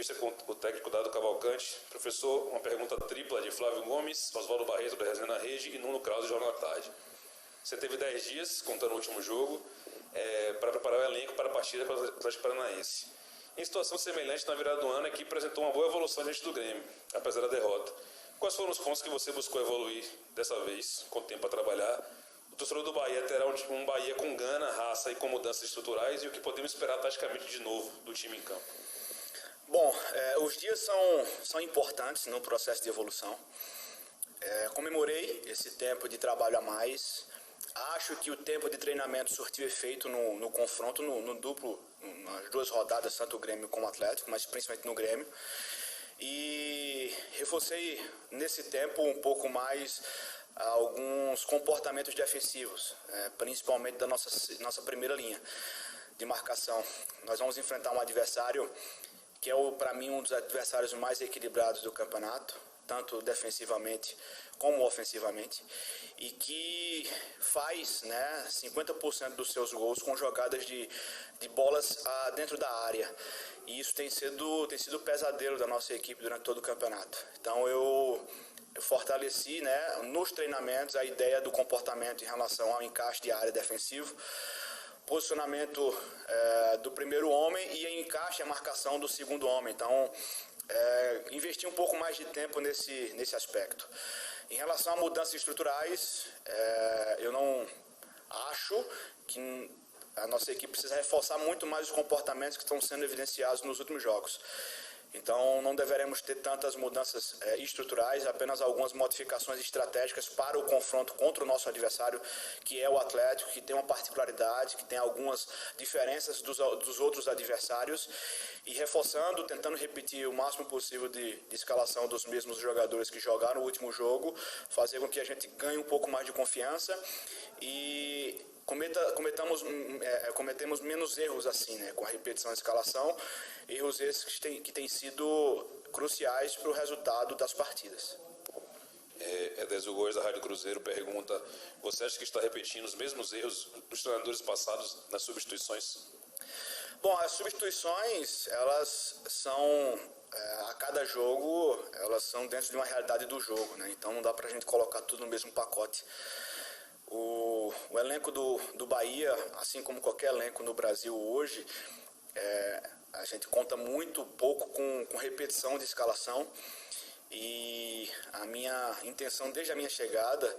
entrevista com o técnico Dado Cavalcante. Professor, uma pergunta tripla de Flávio Gomes, Oswaldo Barreto, da Resenha na Rede, e Nuno Krause, do Jornal da Tarde. Você teve 10 dias, contando o último jogo, para preparar o elenco para a partida contra o Atlético Paranaense. Em situação semelhante, na virada do ano, a equipe apresentou uma boa evolução diante do Grêmio, apesar da derrota. Quais foram os pontos que você buscou evoluir dessa vez, com tempo para trabalhar? O torcedor do Bahia terá um Bahia com gana, raça e com mudanças estruturais, e o que podemos esperar taticamente de novo do time em campo? Bom, os dias são importantes no processo de evolução. Comemorei esse tempo de trabalho a mais. Acho que o tempo de treinamento surtiu efeito no confronto, no duplo, nas duas rodadas, tanto o Grêmio como o Atlético, mas principalmente no Grêmio. E reforcei nesse tempo um pouco mais alguns comportamentos defensivos, principalmente da nossa primeira linha de marcação. Nós vamos enfrentar um adversário que é, para mim, um dos adversários mais equilibrados do campeonato, tanto defensivamente como ofensivamente, e que faz 50% dos seus gols com jogadas de bolas dentro da área. E isso tem sido pesadelo da nossa equipe durante todo o campeonato. Então eu fortaleci nos treinamentos a ideia do comportamento em relação ao encaixe de área defensivo, posicionamento do primeiro homem e encaixe a marcação do segundo homem. Então, investi um pouco mais de tempo nesse aspecto. Em relação a mudanças estruturais, eu não acho que a nossa equipe precisa reforçar muito mais os comportamentos que estão sendo evidenciados nos últimos jogos. Então, não deveremos ter tantas mudanças estruturais, apenas algumas modificações estratégicas para o confronto contra o nosso adversário, que é o Atlético, que tem uma particularidade, que tem algumas diferenças dos outros adversários, e reforçando, tentando repetir o máximo possível de escalação dos mesmos jogadores que jogaram o último jogo, fazer com que a gente ganhe um pouco mais de confiança e cometemos menos erros assim, com a repetição da escalação, erros esses que têm sido cruciais para o resultado das partidas. Edésio Góes, da Rádio Cruzeiro, pergunta: você acha que está repetindo os mesmos erros dos treinadores passados nas substituições? Bom, as substituições, elas são, a cada jogo, elas são dentro de uma realidade do jogo, então não dá para a gente colocar tudo no mesmo pacote. O elenco do Bahia, assim como qualquer elenco no Brasil hoje, a gente conta muito pouco com repetição de escalação, e a minha intenção desde a minha chegada,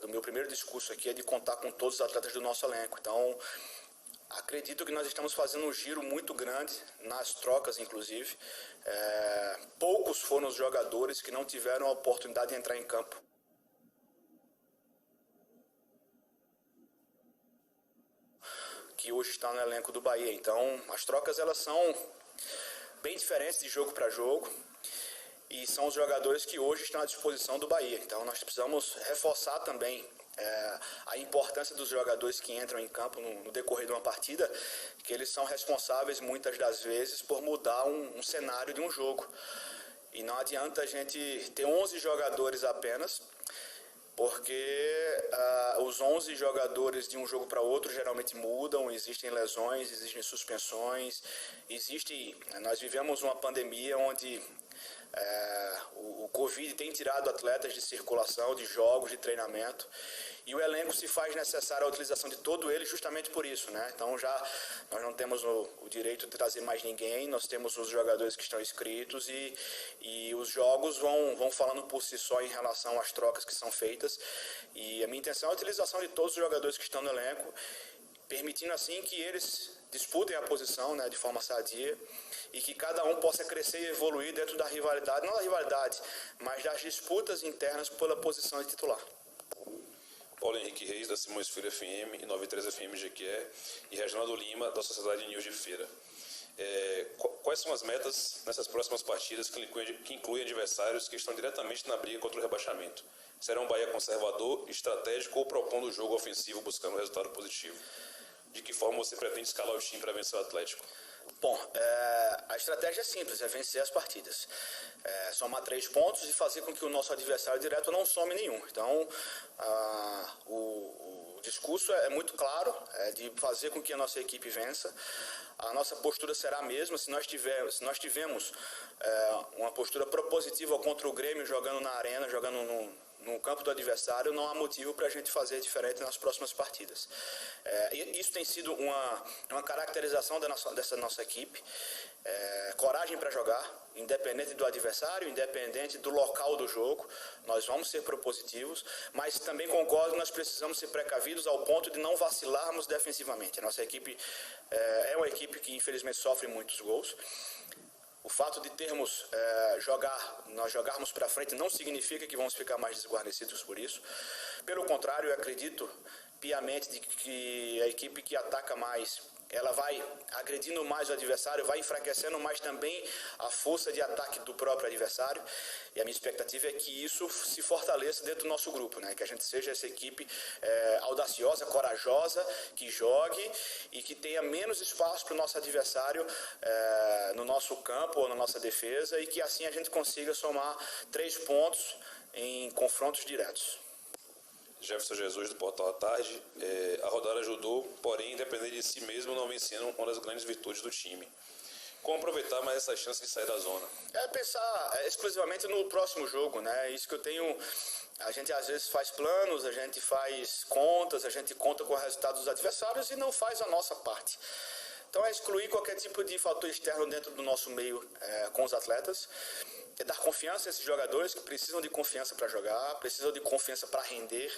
do meu primeiro discurso aqui, é de contar com todos os atletas do nosso elenco. Então, acredito que nós estamos fazendo um giro muito grande nas trocas, inclusive. Poucos foram os jogadores que não tiveram a oportunidade de entrar em campo. Que hoje está no elenco do Bahia. Então, as trocas elas são bem diferentes de jogo para jogo, e são os jogadores que hoje estão à disposição do Bahia. Então, nós precisamos reforçar também a importância dos jogadores que entram em campo no decorrer de uma partida, que eles são responsáveis muitas das vezes por mudar um cenário de um jogo. E não adianta a gente ter 11 jogadores apenas, porque os 11 jogadores de um jogo para outro geralmente mudam, existem lesões, existem suspensões, nós vivemos uma pandemia onde o Covid tem tirado atletas de circulação, de jogos, de treinamento, e o elenco se faz necessária a utilização de todo ele justamente por isso, Então nós não temos o direito de trazer mais ninguém, nós temos os jogadores que estão inscritos, e os jogos vão falando por si só em relação às trocas que são feitas, e a minha intenção é a utilização de todos os jogadores que estão no elenco, permitindo assim que eles disputem a posição de forma sadia, e que cada um possa crescer e evoluir dentro da rivalidade, não da rivalidade, mas das disputas internas pela posição de titular. Paulo Henrique Reis, da Simões Filho FM e 93 FM Jequié, e Reginaldo Lima, da Sociedade News de Feira. Quais são as metas nessas próximas partidas que incluem adversários que estão diretamente na briga contra o rebaixamento? Será um Bahia conservador, estratégico ou propondo o jogo ofensivo buscando um resultado positivo? De que forma você pretende escalar o time para vencer o Atlético? Bom, a estratégia é simples, é vencer as partidas. Somar 3 pontos e fazer com que o nosso adversário direto não some nenhum. Então, o discurso é muito claro, é de fazer com que a nossa equipe vença. A nossa postura será a mesma. Se nós tivermos uma postura propositiva contra o Grêmio, jogando na arena, jogando no campo do adversário, não há motivo para a gente fazer diferente nas próximas partidas. Isso tem sido uma caracterização dessa nossa equipe. Coragem para jogar, independente do adversário, independente do local do jogo. Nós vamos ser propositivos, mas também concordo que nós precisamos ser precavidos ao ponto de não vacilarmos defensivamente. A nossa equipe é uma equipe que infelizmente sofre muitos gols. O fato de nós jogarmos para frente não significa que vamos ficar mais desguarnecidos por isso. Pelo contrário, eu acredito piamente de que a equipe que ataca mais, ela vai agredindo mais o adversário, vai enfraquecendo mais também a força de ataque do próprio adversário. E a minha expectativa é que isso se fortaleça dentro do nosso grupo, né? Que a gente seja essa equipe audaciosa, corajosa, que jogue e que tenha menos espaço para o nosso adversário no nosso campo ou na nossa defesa, e que assim a gente consiga somar 3 pontos em confrontos diretos. Jefferson Jesus, do Portal à Tarde. A rodada ajudou, porém, depender de si mesmo não vem sendo uma das grandes virtudes do time. Como aproveitar mais essa chance de sair da zona? Pensar exclusivamente no próximo jogo, né? Isso que eu tenho. A gente às vezes faz planos, a gente faz contas, a gente conta com o resultado dos adversários e não faz a nossa parte. Então é excluir qualquer tipo de fator externo dentro do nosso meio com os atletas. É dar confiança a esses jogadores que precisam de confiança para jogar, precisam de confiança para render,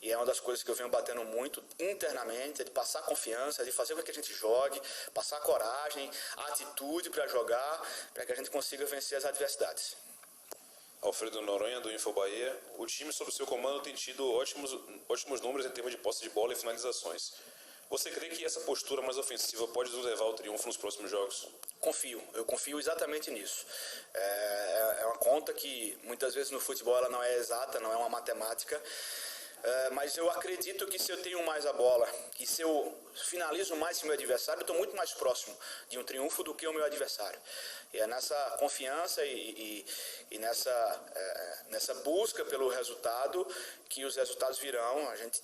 e é uma das coisas que eu venho batendo muito internamente, é de passar confiança, de fazer com que a gente jogue, passar coragem, atitude para jogar, para que a gente consiga vencer as adversidades. Alfredo Noronha, do Info Bahia. O time sob seu comando tem tido ótimos números em termos de posse de bola e finalizações. Você crê que essa postura mais ofensiva pode nos levar ao triunfo nos próximos jogos? Eu confio exatamente nisso. É uma conta que muitas vezes no futebol ela não é exata, não é uma matemática, mas eu acredito que se eu tenho mais a bola, que se eu finalizo mais que o meu adversário, eu estou muito mais próximo de um triunfo do que o meu adversário. E é nessa confiança e nessa busca pelo resultado que os resultados virão. A gente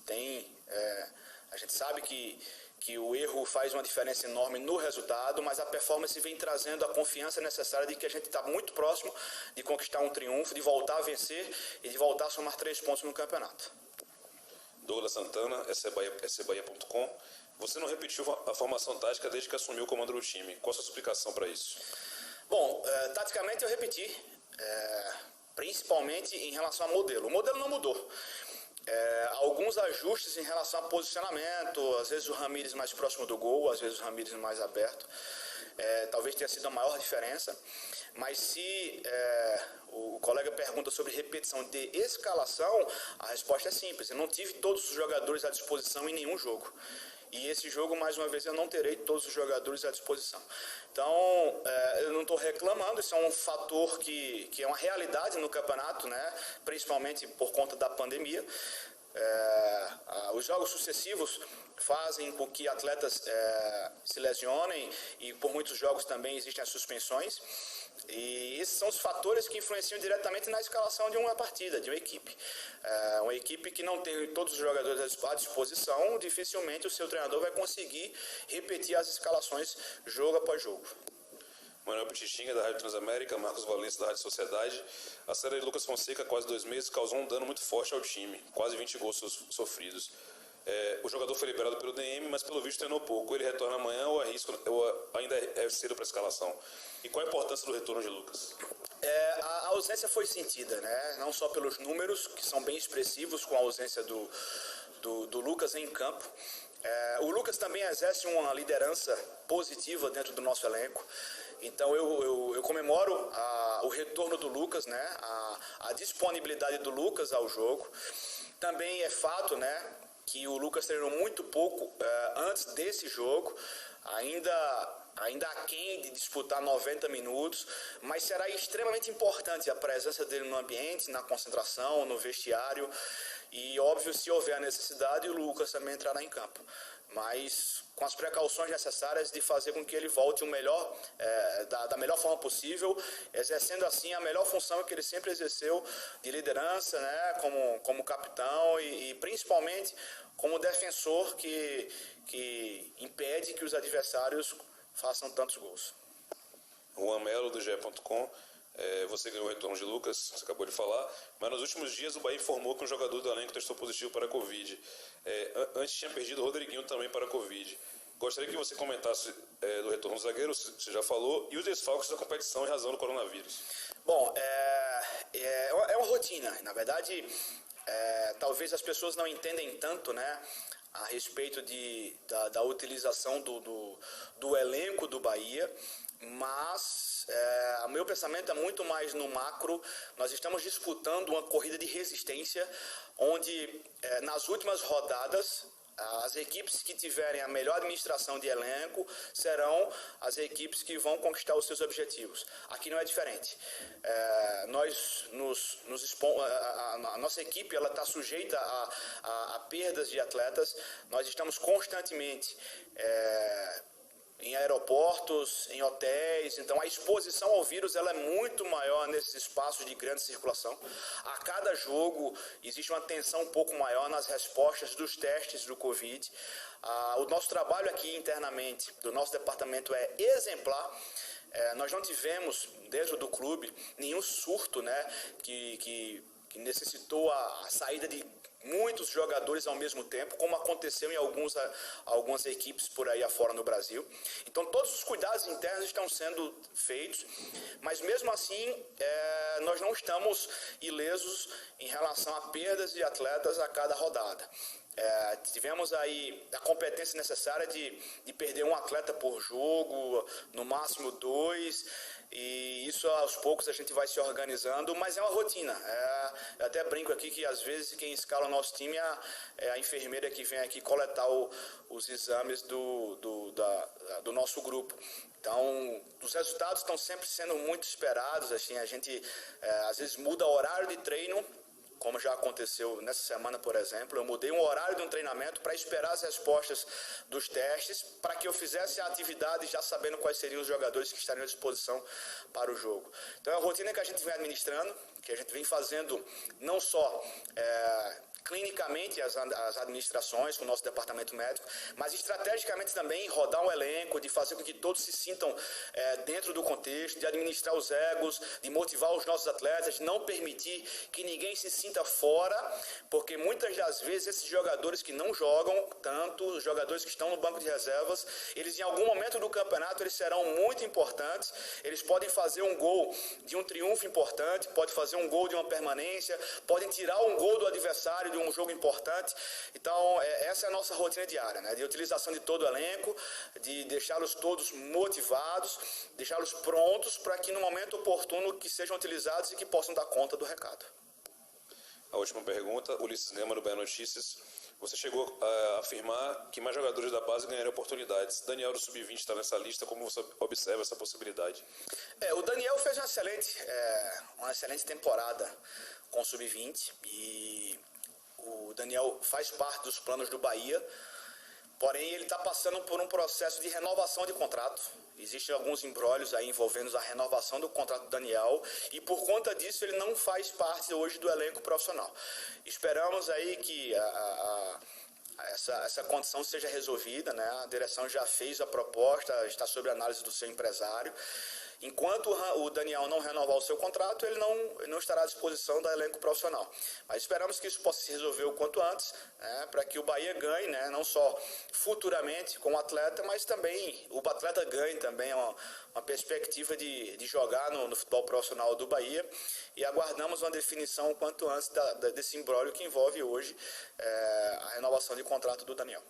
sabe que o erro faz uma diferença enorme no resultado, mas a performance vem trazendo a confiança necessária de que a gente está muito próximo de conquistar um triunfo, de voltar a vencer e de voltar a somar 3 pontos no campeonato. Douglas Santana, scbahia.com. Você não repetiu a formação tática desde que assumiu o comando do time. Qual a sua explicação para isso? Bom, taticamente eu repeti, principalmente em relação ao modelo. O modelo não mudou. Alguns ajustes em relação a posicionamento, às vezes o Ramires mais próximo do gol, às vezes o Ramires mais aberto, talvez tenha sido a maior diferença, mas se o colega pergunta sobre repetição de escalação, a resposta é simples: eu não tive todos os jogadores à disposição em nenhum jogo. E esse jogo, mais uma vez, eu não terei todos os jogadores à disposição. Então, eu não estou reclamando, isso é um fator que é uma realidade no campeonato, né? Principalmente por conta da pandemia. Os jogos sucessivos fazem com que atletas se lesionem, e por muitos jogos também existem as suspensões. E esses são os fatores que influenciam diretamente na escalação de uma partida, de uma equipe. Uma equipe que não tem todos os jogadores à disposição, dificilmente o seu treinador vai conseguir repetir as escalações jogo após jogo. Manuel Pitichinha, da Rádio Transamérica. Marcos Valença, da Rádio Sociedade. A saída de Lucas Fonseca, há quase 2 meses, causou um dano muito forte ao time, quase 20 gols sofridos. O jogador foi liberado pelo DM, mas pelo visto treinou pouco. Ele retorna amanhã ou ainda é cedo para a escalação? E qual a importância do retorno de Lucas? A ausência foi sentida, né? Não só pelos números, que são bem expressivos com a ausência do Lucas em campo. O Lucas também exerce uma liderança positiva dentro do nosso elenco. Então eu comemoro o retorno do Lucas, né? A disponibilidade do Lucas ao jogo. Também é fato, né, que o Lucas treinou muito pouco antes desse jogo, ainda aquém de disputar 90 minutos, mas será extremamente importante a presença dele no ambiente, na concentração, no vestiário, e óbvio, se houver a necessidade, o Lucas também entrará em campo. mas com as precauções necessárias de fazer com que ele volte da melhor forma possível, exercendo assim a melhor função que ele sempre exerceu de liderança, né, como capitão e principalmente como defensor que impede que os adversários façam tantos gols. Juan Melo, do GE.com. Você ganhou o retorno de Lucas, você acabou de falar, mas nos últimos dias o Bahia informou que um jogador do elenco testou positivo para a Covid. Antes tinha perdido o Rodriguinho também para a Covid. Gostaria que você comentasse do retorno do zagueiro, você já falou, e os desfalques da competição em razão do coronavírus. Bom, é uma rotina. Na verdade, talvez as pessoas não entendem tanto, né, a respeito da utilização do elenco do Bahia, mas o meu pensamento é muito mais no macro. Nós estamos disputando uma corrida de resistência, onde nas últimas rodadas as equipes que tiverem a melhor administração de elenco serão as equipes que vão conquistar os seus objetivos. Aqui não é diferente. A nossa equipe está sujeita a perdas de atletas. Nós estamos constantemente em aeroportos, em hotéis, então a exposição ao vírus ela é muito maior nesses espaços de grande circulação. A cada jogo existe uma tensão um pouco maior nas respostas dos testes do Covid. O nosso trabalho aqui internamente, do nosso departamento, é exemplar. Nós não tivemos dentro do clube nenhum surto, né, que necessitou a saída de muitos jogadores ao mesmo tempo, como aconteceu em algumas equipes por aí afora no Brasil. Então todos os cuidados internos estão sendo feitos, mas mesmo assim nós não estamos ilesos em relação a perdas de atletas a cada rodada. Tivemos aí a competência necessária de perder um atleta por jogo, no máximo 2, e isso aos poucos a gente vai se organizando, mas é uma rotina. Eu até brinco aqui que às vezes quem escala o nosso time é a enfermeira que vem aqui coletar os exames do nosso grupo. Então, os resultados estão sempre sendo muito esperados. Assim, a gente às vezes muda o horário de treino, como já aconteceu nessa semana, por exemplo. Eu mudei um horário de um treinamento para esperar as respostas dos testes, para que eu fizesse a atividade já sabendo quais seriam os jogadores que estariam à disposição para o jogo. Então é a rotina que a gente vem administrando, que a gente vem fazendo não só clinicamente as administrações com o nosso departamento médico, mas estrategicamente também rodar um elenco, de fazer com que todos se sintam dentro do contexto, de administrar os egos, de motivar os nossos atletas, de não permitir que ninguém se sinta fora, porque muitas das vezes esses jogadores que não jogam tanto, os jogadores que estão no banco de reservas, eles em algum momento do campeonato eles serão muito importantes, eles podem fazer um gol de um triunfo importante, podem fazer um gol de uma permanência, podem tirar um gol do adversário de um jogo importante. Então essa é a nossa rotina diária, né? De utilização de todo o elenco, de deixá-los todos motivados, deixá-los prontos para que no momento oportuno que sejam utilizados e que possam dar conta do recado. A última pergunta, Ulisses Lema, do Bahia Notícias. Você chegou a afirmar que mais jogadores da base ganhariam oportunidades. Daniel do Sub-20 está nessa lista, como você observa essa possibilidade? O Daniel fez uma excelente temporada com o Sub-20 e o Daniel faz parte dos planos do Bahia, porém ele está passando por um processo de renovação de contrato. Existem alguns embrólios aí envolvendo a renovação do contrato do Daniel e por conta disso ele não faz parte hoje do elenco profissional. Esperamos aí que essa condição seja resolvida, né? A direção já fez a proposta, está sob análise do seu empresário. Enquanto o Daniel não renovar o seu contrato, ele não estará à disposição do elenco profissional. Mas esperamos que isso possa se resolver o quanto antes, né, para que o Bahia ganhe, né, não só futuramente com o atleta, mas também o atleta ganhe também uma perspectiva de jogar no futebol profissional do Bahia. E aguardamos uma definição o quanto antes desse imbróglio que envolve hoje a renovação de contrato do Daniel.